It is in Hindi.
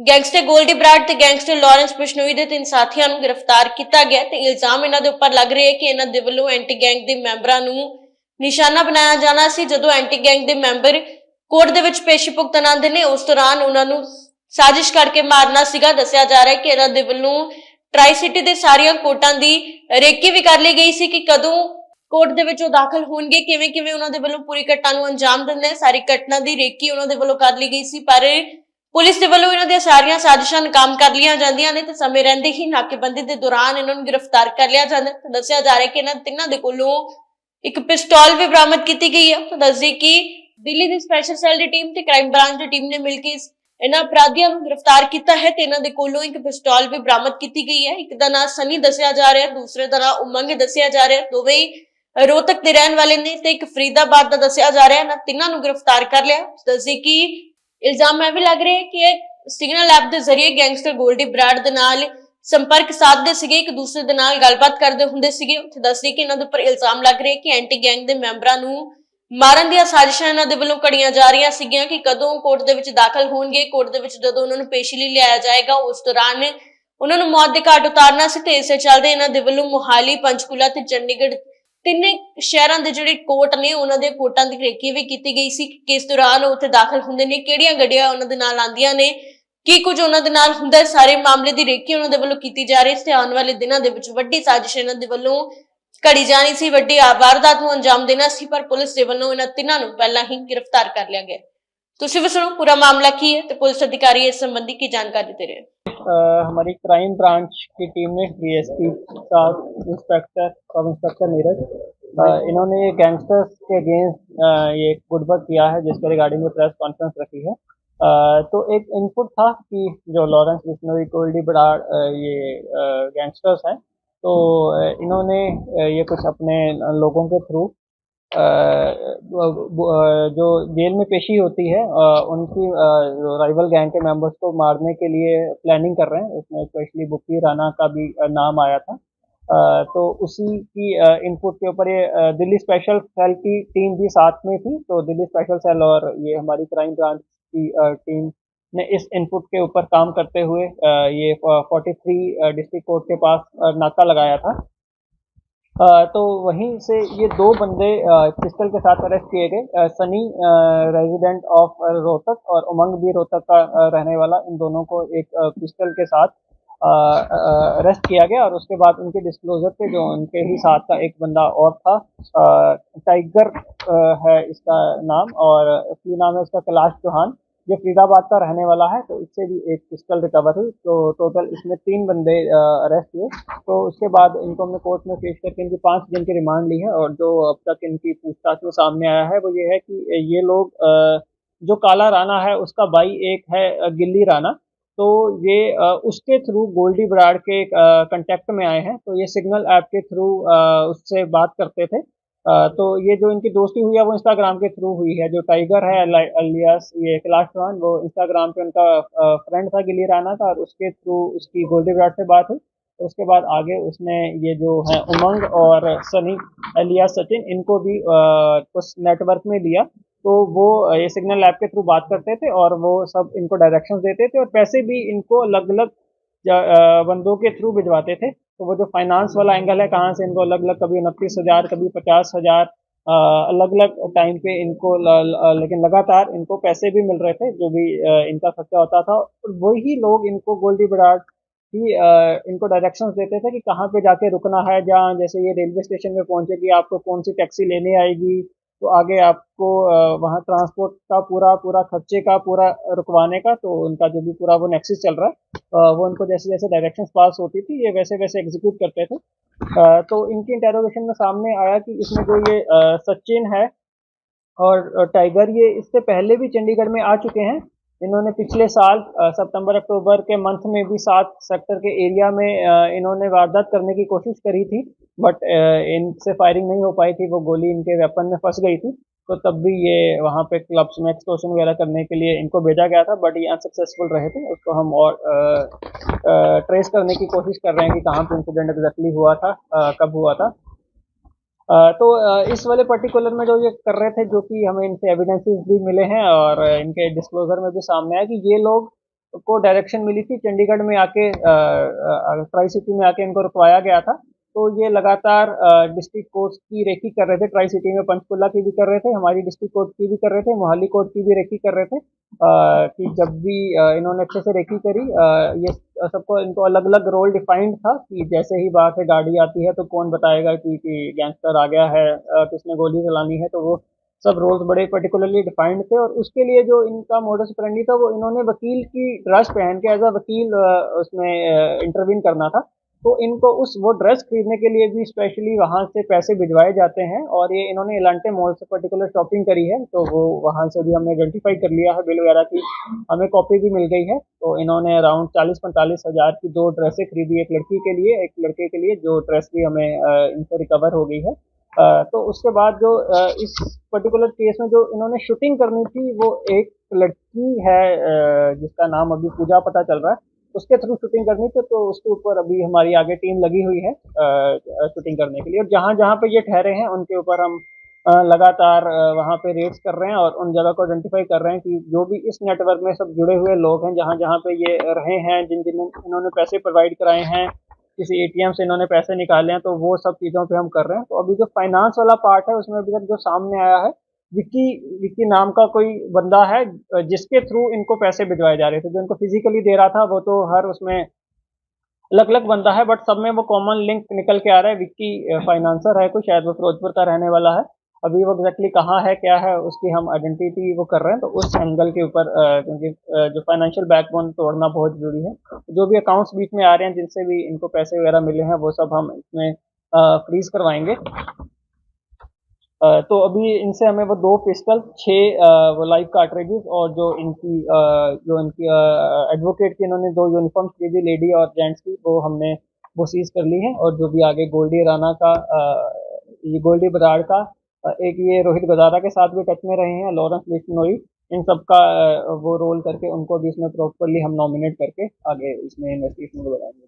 ਗੈਂਗਸਟਰ ਗੋਲਡੀ ਬਰਾੜ ਤੇ ਗੈਂਗਸਟਰ ਲਾਰੈਂਸ ਬਿਸ਼ਨੋਈ ਦੇ 3 ਸਾਥੀਆਂ ਨੂੰ ਗ੍ਰਿਫਤਾਰ ਕੀਤਾ ਗਿਆ ਤੇ ਇਲਜ਼ਾਮ ਇਹਨਾਂ ਦੇ ਉੱਪਰ ਲੱਗ ਰਿਹਾ ਹੈ ਕਿ ਇਹਨਾਂ ਦੇ ਵੱਲੋਂ ਐਂਟੀ ਗੈਂਗ ਦੇ ਮੈਂਬਰਾਂ ਨੂੰ ਨਿਸ਼ਾਨਾ ਬਣਾਇਆ ਜਾਣਾ ਸੀ। ਜਦੋਂ ਐਂਟੀ ਗੈਂਗ ਦੇ ਮੈਂਬਰ ਕੋਰਟ ਦੇ ਵਿੱਚ ਪੇਸ਼ੀ ਭੁਗਤਣ ਆਉਂਦੇ ਨੇ ਉਸ ਦੌਰਾਨ ਉਹਨਾਂ ਨੂੰ ਸਾਜ਼ਿਸ਼ ਕਰਕੇ ਮਾਰਨਾ ਸੀਗਾ। ਦੱਸਿਆ ਜਾ ਰਿਹਾ ਹੈ ਕਿ ਇਹਨਾਂ ਦੇ ਵੱਲੋਂ ਟਰਾਈ ਸਿਟੀ ਦੇ ਸਾਰੀਆਂ ਕੋਰਟਾਂ ਦੀ ਰੇਕੀ ਵੀ ਕਰ ਲਈ ਗਈ ਸੀ ਕਿ ਕਦੋਂ ਕੋਰਟ ਦੇ ਵਿੱਚ ਉਹ ਦਾਖਲ ਹੋਣਗੇ, ਕਿਵੇਂ ਕਿਵੇਂ ਉਹਨਾਂ ਦੇ ਵੱਲੋਂ ਪੂਰੀ ਘਟਨਾ ਨੂੰ ਅੰਜਾਮ ਦਿੰਦੇ ਨੇ। ਸਾਰੀ ਘਟਨਾ ਦੀ ਰੇਕੀ ਉਹਨਾਂ ਦੇ ਵੱਲੋਂ ਕਰ ਲਈ ਗਈ ਸੀ, ਪਰ ਪੁਲਿਸ ਦੇ ਵੱਲੋਂ ਇਹਨਾਂ ਦੀਆਂ ਸਾਰੀਆਂ ਸਾਜ਼ਿਸ਼ਾਂ ਨਾਕਾਮ ਕਰ ਲਈਆਂ ਜਾਂਦੀਆਂ ਨੇ ਤੇ ਸਮੇਂ ਰਹਿੰਦੇ ਹੀ ਨਾਕੇਬੰਦੀ ਦੇ ਦੌਰਾਨ ਇਹਨਾਂ ਨੂੰ ਗ੍ਰਿਫਤਾਰ ਕਰ ਲਿਆ ਜਾਂਦਾ ਹੈ। ਦੱਸਿਆ ਜਾ ਰਿਹਾ ਹੈ ਕਿ ਇਹਨਾਂ ਤਿੰਨਾਂ ਦੇ ਕੋਲੋਂ ਇੱਕ ਪਿਸਤੌਲ ਵੀ ਬਰਾਮਦ ਕੀਤੀ ਗਈ ਹੈ। ਤਾਂ ਦੱਸਦੀ ਕਿ ਦਿੱਲੀ ਦੀ ਸਪੈਸ਼ਲ ਸੈੱਲ ਦੀ ਟੀਮ ਤੇ ਕ੍ਰਾਈਮ ਬ੍ਰਾਂਚ ਦੀ ਟੀਮ ਨੇ ਮਿਲ ਕੇ ਇਹਨਾਂ ਅਪਰਾਧੀਆਂ ਨੂੰ ਗ੍ਰਿਫਤਾਰ ਕੀਤਾ ਹੈ ਤੇ ਇਹਨਾਂ ਦੇ ਕੋਲੋਂ ਇੱਕ ਪਿਸਤੌਲ ਵੀ ਬਰਾਮਦ ਕੀਤੀ ਗਈ ਹੈ। ਇੱਕ ਦਾ ਨਾਮ ਸਨੀ ਦੱਸਿਆ ਜਾ ਰਿਹਾ ਹੈ, ਦੂਸਰੇ ਦਾ ਨਾਮ ਉਮੰਗ ਦੱਸਿਆ ਜਾ ਰਿਹਾ ਹੈ। ਦੋਵੇਂ ਰੋਹਤਕ ਦੇ ਰਹਿਣ ਵਾਲੇ ਨੇ ਤੇ ਇੱਕ ਫਰੀਦਾਬਾਦ ਦਾ ਦੱਸਿਆ ਜਾ ਰਿਹਾ ਹੈ। ਇਹਨਾਂ ਤਿੰਨਾਂ ਨੂੰ ਗ੍ਰਿਫਤਾਰ ਕਰ ਲਿਆ। ਦੱਸਦੀ ਕਿ ਇਲਜ਼ਾਮ ਇਹ ਵੀ ਲੱਗ ਰਿਹਾ ਹੈ ਕਿ ਇਹ ਸਿਗਨਲ ਐਪ ਦੇ ਜ਼ਰੀਏ ਗੈਂਗਸਟਰ ਗੋਲਡੀ ਬਰਾੜ ਦੇ ਨਾਲ ਸੰਪਰਕ ਸਾਧਦੇ ਸੀਗੇ, ਇੱਕ ਦੂਸਰੇ ਦੇ ਨਾਲ ਗੱਲਬਾਤ ਕਰਦੇ ਹੁੰਦੇ ਸੀਗੇ। ਉੱਥੇ ਦੱਸਦੀ ਕਿ ਇਹਨਾਂ ਦੇ ਉੱਪਰ ਇਲਜ਼ਾਮ ਲੱਗ ਰਿਹਾ ਹੈ ਕਿ ਐਂਟੀ ਗੈਂਗ ਦੇ ਮੈਂਬਰਾਂ ਨੂੰ ਮਾਰਨ ਦੀਆਂ ਸਾਜ਼ਿਸ਼ਾਂ ਇਹਨਾਂ ਦੇ ਵੱਲੋਂ ਘੜੀਆਂ ਜਾ ਰਹੀਆਂ ਸੀਗੀਆਂ ਕਿ ਕਦੋਂ ਕੋਰਟ ਦੇ ਵਿੱਚ ਦਾਖਲ ਹੋਣਗੇ, ਕੋਰਟ ਦੇ ਵਿੱਚ ਜਦੋਂ ਉਹਨਾਂ ਨੂੰ ਪੇਸ਼ੀ ਲਈ ਲਿਆਇਆ ਜਾਏਗਾ ਉਸ ਦੌਰਾਨ ਉਹਨਾਂ ਨੂੰ ਮੌਤ ਦੇ ਘਾਟ ਉਤਾਰਨਾ ਸੀ। ਤੇ ਇਸੇ ਚੱਲਦੇ ਇਹਨਾਂ ਦੇ ਵੱਲੋਂ ਮੁਹਾਲੀ, ਪੰਚਕੂਲਾ ਤੇ ਚੰਡੀਗੜ੍ਹ ਤਿੰਨੇ ਸ਼ਹਿਰਾਂ ਦੇ ਜਿਹੜੇ ਕੋਰਟ ਨੇ ਉਹਨਾਂ ਦੇ ਕੋਰਟਾਂ ਦੀ ਰੇਕੀ ਵੀ ਕੀਤੀ ਗਈ ਸੀ ਕਿ ਕਿਸ ਦੌਰਾਨ ਉਹ ਉੱਥੇ ਦਾਖਲ ਹੁੰਦੇ ਨੇ, ਕਿਹੜੀਆਂ ਗੱਡੀਆਂ ਉਹਨਾਂ ਦੇ ਨਾਲ ਆਉਂਦੀਆਂ ਨੇ, ਕੀ ਕੁਝ ਉਹਨਾਂ ਦੇ ਨਾਲ ਹੁੰਦਾ ਹੈ। ਸਾਰੇ ਮਾਮਲੇ ਦੀ ਰੇਕੀ ਉਹਨਾਂ ਦੇ ਵੱਲੋਂ ਕੀਤੀ ਜਾ ਰਹੀ ਸੀ ਤੇ ਆਉਣ ਵਾਲੇ ਦਿਨਾਂ ਦੇ ਵਿੱਚ ਵੱਡੀ ਸਾਜ਼ਿਸ਼ ਇਹਨਾਂ ਦੇ ਵੱਲੋਂ ਘੜੀ ਜਾਣੀ ਸੀ, ਵੱਡੀ ਵਾਰਦਾਤ ਨੂੰ ਅੰਜਾਮ ਦੇਣਾ ਸੀ, ਪਰ ਪੁਲਿਸ ਦੇ ਵੱਲੋਂ ਇਹਨਾਂ ਤਿੰਨਾਂ ਨੂੰ ਪਹਿਲਾਂ ਹੀ ਗ੍ਰਿਫਤਾਰ ਕਰ ਲਿਆ ਗਿਆ। ਤੁਸੀਂ ਵੀ सुनो पूरा मामला की है तो पुलिस अधिकारी इस संबंधी की जानकारी दे रहे हैं। हमारी क्राइम ब्रांच की टीम ने डीएसपी साहब, इंस्पेक्टर, सब इंस्पेक्टर नीरज, इन्होंने गैंगस्टर्स के अगेंस्ट ये गुडबक किया है जिसके रिगार्डिंग में प्रेस कॉन्फ्रेंस रखी है। तो एक इनपुट था कि जो लॉरेंस बिश्नोई, गोल्डी बराड़ ये गैंगस्टर्स हैं, तो इन्होंने ये कुछ अपने लोगों के थ्रू जो जेल में पेशी होती है उनकी राइवल गैंग के मेंबर्स को मारने के लिए प्लानिंग कर रहे हैं। उसमें स्पेशली बुक्की राणा का भी नाम आया था। तो उसी की इनपुट के ऊपर ये दिल्ली स्पेशल सेल की टीम भी साथ में थी। तो दिल्ली स्पेशल सेल और ये हमारी क्राइम ब्रांच की टीम ने इस इनपुट के ऊपर काम करते हुए ये 43 डिस्ट्रिक्ट कोर्ट के पास नाका लगाया था। तो वहीं से ये दो बंदे पिस्टल के साथ अरेस्ट किए गए। सनी रेजिडेंट ऑफ रोहतक और उमंग भी रोहतक का रहने वाला, इन दोनों को एक पिस्टल के साथ अरेस्ट किया गया। और उसके बाद उनके डिस्क्लोजर पे जो उनके ही साथ का एक बंदा और था, टाइगर है इसका नाम, और असली नाम है उसका कैलाश चौहान, ये फरीदाबाद का रहने वाला है। तो इससे भी एक पिस्टल रिकवर हुई। तो टोटल इसमें 3 बंदे अरेस्ट हुए। तो उसके बाद इनको हमने कोर्ट में पेश करके इनकी 5 दिन की रिमांड ली है। और जो अब तक इनकी पूछताछ में सामने आया है वो ये है कि ये लोग जो काला राणा है उसका भाई एक है गिल्ली राणा, तो ये उसके थ्रू गोल्डी बराड़ के कांटेक्ट में आए हैं। तो ये सिग्नल ऐप के थ्रू उससे बात करते थे। तो ये जो इनकी दोस्ती हुई है वो इंस्टाग्राम के थ्रू हुई है। जो टाइगर है अलियास ये कैलाश चौहान, वो इंस्टाग्राम पे उनका फ्रेंड था गिल्ली राणा का, और उसके थ्रू उसकी गोल्डी बराड़ से बात हुई। तो उसके बाद आगे उसने ये जो है उमंग और सनी अलियास सचिन, इनको भी उस नेटवर्क में लिया। तो वो ये सिग्नल ऐप के थ्रू बात करते थे और वो सब इनको डायरेक्शंस देते थे और पैसे भी इनको अलग अलग बंदों के थ्रू भिजवाते थे। तो वो जो फाइनेंस वाला एंगल है, कहाँ से इनको अलग अलग, कभी 29,000 कभी 50,000 अलग अलग टाइम पे इनको लेकिन लगातार इनको पैसे भी मिल रहे थे जो भी इनका खर्चा होता था। और वही लोग इनको गोल्डी बराड़ की इनको डायरेक्शंस देते थे कि कहाँ पे जाके रुकना है। जहाँ जैसे ये रेलवे स्टेशन में पहुंचे कि आपको कौन सी टैक्सी लेने आएगी, तो आगे आपको वहाँ ट्रांसपोर्ट का पूरा खर्चे का पूरा रुकवाने का, तो उनका जो भी पूरा वो नेक्सस चल रहा है वो उनको जैसे जैसे डायरेक्शंस पास होती थी ये वैसे वैसे एग्जीक्यूट करते थे। तो इनकी इंटेरोगेशन में सामने आया कि इसमें जो ये सचिन है और टाइगर, ये इससे पहले भी चंडीगढ़ में आ चुके हैं। इन्होंने पिछले साल सितंबर अक्टूबर के मंथ में भी 7 सेक्टर के एरिया में इन्होंने वारदात करने की कोशिश करी थी, बट इनसे फायरिंग नहीं हो पाई थी, वो गोली इनके वेपन में फंस गई थी। तो तब भी ये वहाँ पे क्लब्स में एक्सटॉर्शन वगैरह करने के लिए इनको भेजा गया था, बट ये अनसक्सेसफुल रहे थे। उसको हम और ट्रेस करने की कोशिश कर रहे हैं कि कहाँ पे इंसिडेंट एग्जैक्टली हुआ था, कब हुआ था। तो इस वाले पर्टिकुलर में जो ये कर रहे थे, जो कि हमें इनसे एविडेंसेस भी मिले हैं और इनके डिस्क्लोजर में भी सामने आया कि ये लोग को डायरेक्शन मिली थी चंडीगढ़ में आके ट्राई सिटी में आके इनको रुकवाया गया था। तो ये लगातार डिस्ट्रिक्ट कोर्ट्स की रेकी कर रहे थे, ट्राई सिटी में पंचकुला की भी कर रहे थे, हमारी डिस्ट्रिक्ट कोर्ट की भी कर रहे थे, मोहाली कोर्ट की भी रेकी कर रहे थे। कि जब भी इन्होंने अच्छे से रेकी करी, ये सबको इनको अलग अलग रोल डिफाइंड था कि जैसे ही बाहर से गाड़ी आती है तो कौन बताएगा कि गैंगस्टर आ गया है, किसने गोली चलानी है, तो वो सब रोल्स बड़े पर्टिकुलरली डिफाइंड थे। और उसके लिए जो इनका मोडस ऑपरेंडी था, वो इन्होंने वकील की ड्रेस पहन के एज अ वकील उसमें इंटरवीन करना था। तो इनको उस वो ड्रेस खरीदने के लिए भी स्पेशली वहाँ से पैसे भिजवाए जाते हैं। और ये इन्होंने एलांटे मॉल से पर्टिकुलर शॉपिंग करी है, तो वो वहाँ से भी हमने आइडेंटिफाई कर लिया है बिल वगैरह की, हमें कॉपी भी मिल गई है। तो इन्होंने अराउंड 40-45 हज़ार की 2 ड्रेसें खरीदी, एक लड़की के लिए, एक लड़के के लिए, जो ड्रेस भी हमें इनसे रिकवर हो गई है। तो उसके बाद जो इस पर्टिकुलर केस में जो इन्होंने शूटिंग करनी थी, वो एक लड़की है जिसका नाम अभी पूजा पता चल रहा है, उसके थ्रू शूटिंग करनी थी। तो उसके ऊपर अभी हमारी आगे टीम लगी हुई है शूटिंग करने के लिए। और जहाँ जहाँ पे ये ठहरे हैं उनके ऊपर हम लगातार वहाँ पे रेड्स कर रहे हैं और उन जगह को आइडेंटिफाई कर रहे हैं कि जो भी इस नेटवर्क में सब जुड़े हुए लोग हैं, जहाँ जहाँ पे ये रहे हैं, जिन जिन इन्होंने पैसे प्रोवाइड कराए हैं, किसी एटीएम से इन्होंने पैसे निकाले हैं, तो वो सब चीज़ों पे हम कर रहे हैं। तो अभी जो फाइनेंस वाला पार्ट है, उसमें अभी तक जो सामने आया है, विक्की विक्की नाम का कोई बंदा है, जिसके थ्रू इनको पैसे भिजवाए जा रहे थे। जो इनको फिजिकली दे रहा था वो तो हर उसमें अलग अलग बंदा है, बट सब में वो कॉमन लिंक निकल के आ रहा है। विक्की फाइनेंसर है कोई, शायद वो फिरोजपुर का रहने वाला है। अभी वो एग्जैक्टली कहाँ है, क्या है, उसकी हम आइडेंटिटी वो कर रहे हैं। तो उस एंगल के ऊपर क्योंकि जो फाइनेंशियल बैकबोन तोड़ना बहुत जरूरी है। जो भी अकाउंट्स बीच में आ रहे हैं, जिनसे भी इनको पैसे वगैरह मिले हैं, वो सब हम इसमें फ्रीज करवाएंगे। तो अभी इनसे हमें वो 2 पिस्टल, 6 वो लाइव कार्ट्रिजेस, और जो इनकी एडवोकेट की इन्होंने 2 यूनिफॉर्म खरीदी, लेडी और जेंट्स की, वो हमने वो सीज कर ली है। और जो भी आगे गोल्डी राणा का, ये गोल्डी बराड़ का, एक ये रोहित गजारा के साथ भी टच में रहे हैं, लॉरेंस बिश्नोई, इन सब का वो रोल करके उनको भी इसमें प्रॉपरली हम नॉमिनेट करके आगे इसमें इन्वेस्टिगेशन को बढ़ाएंगे।